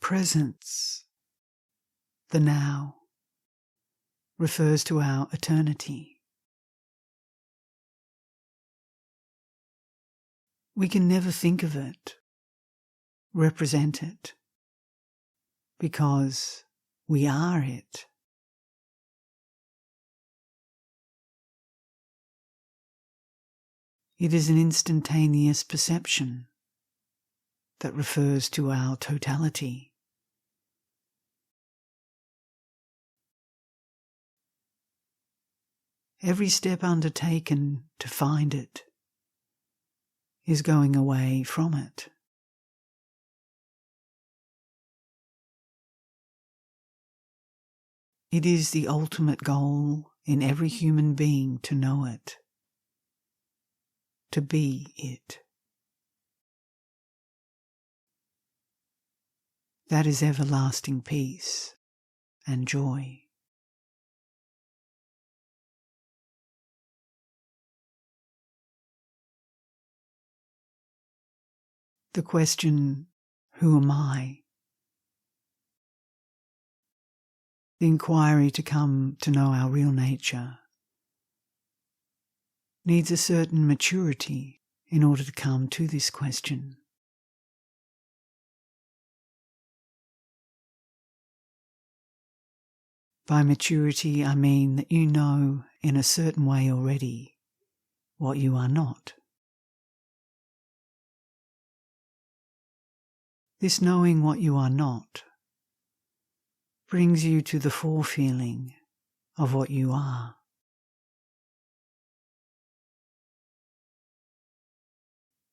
presence, the now, refers to our eternity. We can never think of it, represent it, because we are it. It is an instantaneous perception that refers to our totality. Every step undertaken to find it is going away from it. It is the ultimate goal in every human being to know it, to be it. That is everlasting peace and joy. The question, who am I? The inquiry to come to know our real nature needs a certain maturity in order to come to this question. By maturity, I mean that you know in a certain way already what you are not. This knowing what you are not brings you to the forefeeling of what you are.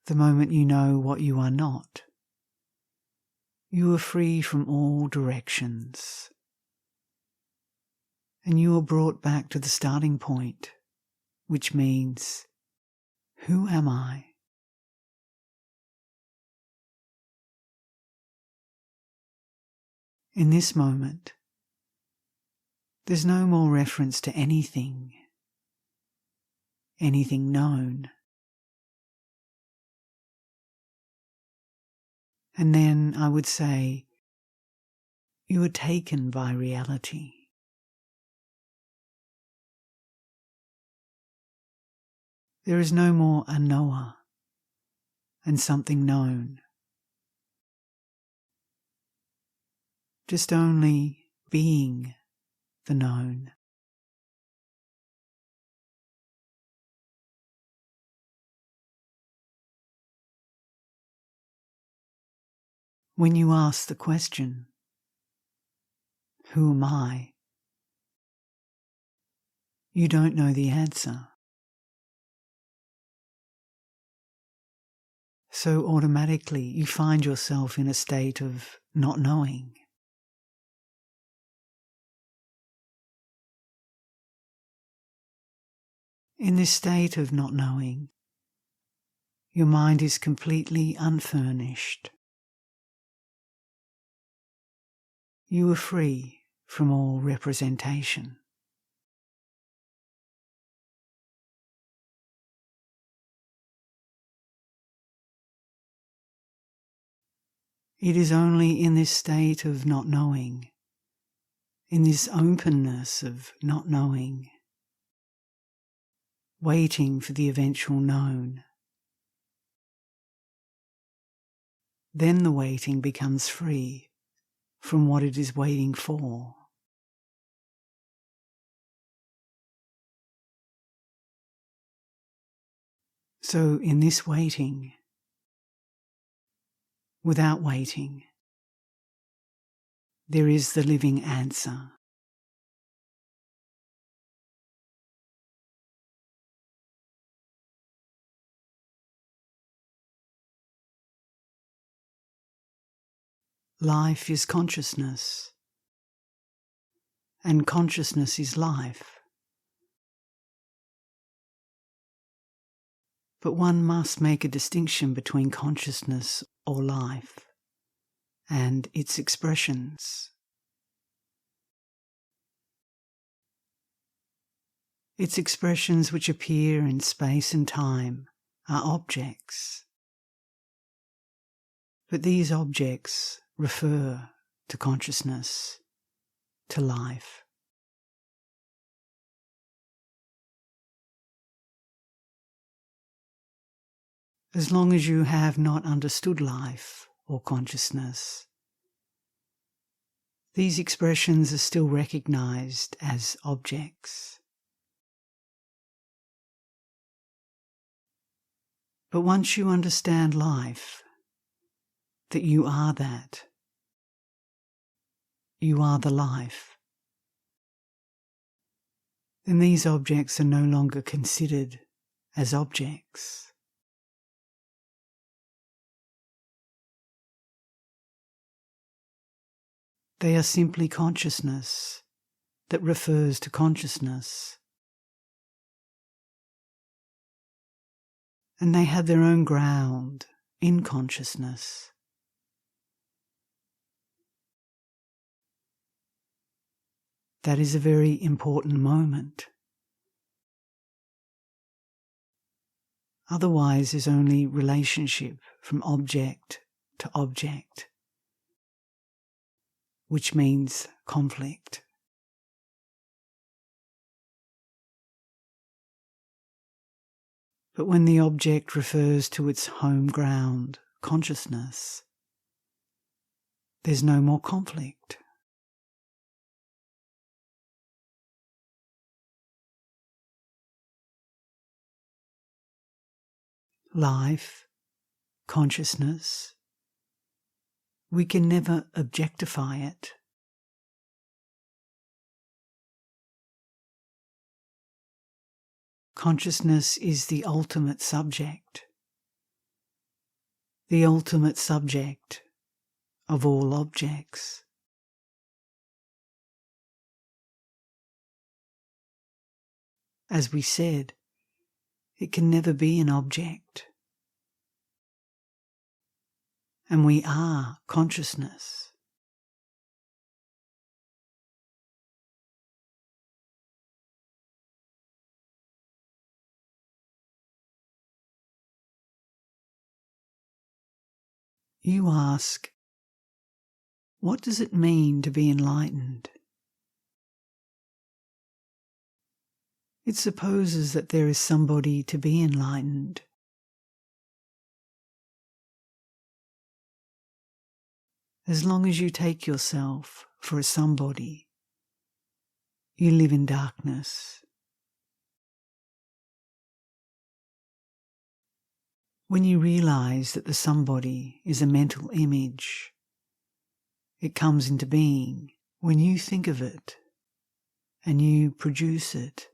The moment you know what you are not, you are free from all directions, and you are brought back to the starting point, which means, who am I? In this moment, there's no more reference to anything known. And then I would say, you are taken by reality. There is no more a knower and something known. Just only being the known. When you ask the question, who am I? You don't know the answer. So automatically you find yourself in a state of not knowing. In this state of not knowing, your mind is completely unfurnished. You are free from all representation. It is only in this state of not knowing, in this openness of not knowing, waiting for the eventual known. Then the waiting becomes free from what it is waiting for. So in this waiting, without waiting, there is the living answer. Life is consciousness, and consciousness is life. But one must make a distinction between consciousness or life and its expressions. Its expressions which appear in space and time are objects. But these objects refer to consciousness, to life. As long as you have not understood life or consciousness, these expressions are still recognized as objects. But once you understand life, that you are that, you are the life, then these objects are no longer considered as objects. They are simply consciousness that refers to consciousness. And they have their own ground in consciousness. That is a very important moment. Otherwise, there's only relationship from object to object, which means conflict. But when the object refers to its home ground, consciousness, there's no more conflict. Life, consciousness, we can never objectify it. Consciousness is the ultimate subject of all objects. As we said, it can never be an object. And we are consciousness. You ask, what does it mean to be enlightened? It supposes that there is somebody to be enlightened. As long as you take yourself for a somebody, you live in darkness. When you realize that the somebody is a mental image, it comes into being when you think of it and you produce it.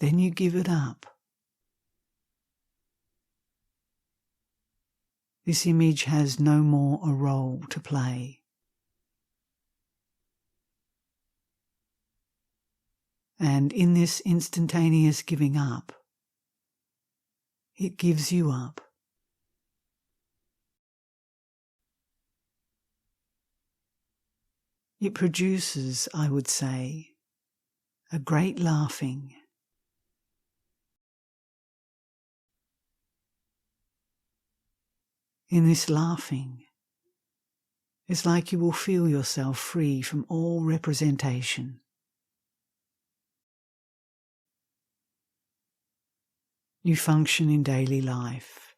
Then you give it up. This image has no more a role to play. And in this instantaneous giving up, it gives you up. It produces, I would say, a great laughing. In this laughing, it's like you will feel yourself free from all representation. You function in daily life,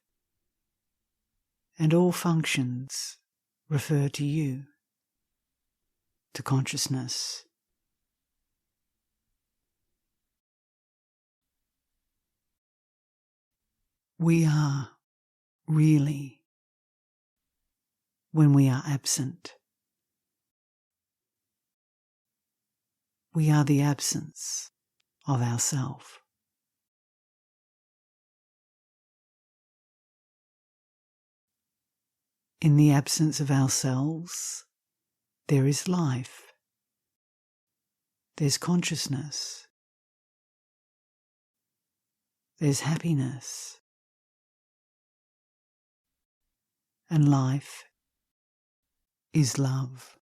and all functions refer to you, to consciousness. We are really when we are absent. We are the absence of ourself. In the absence of ourselves, there is life. There's consciousness. There's happiness. And life is love.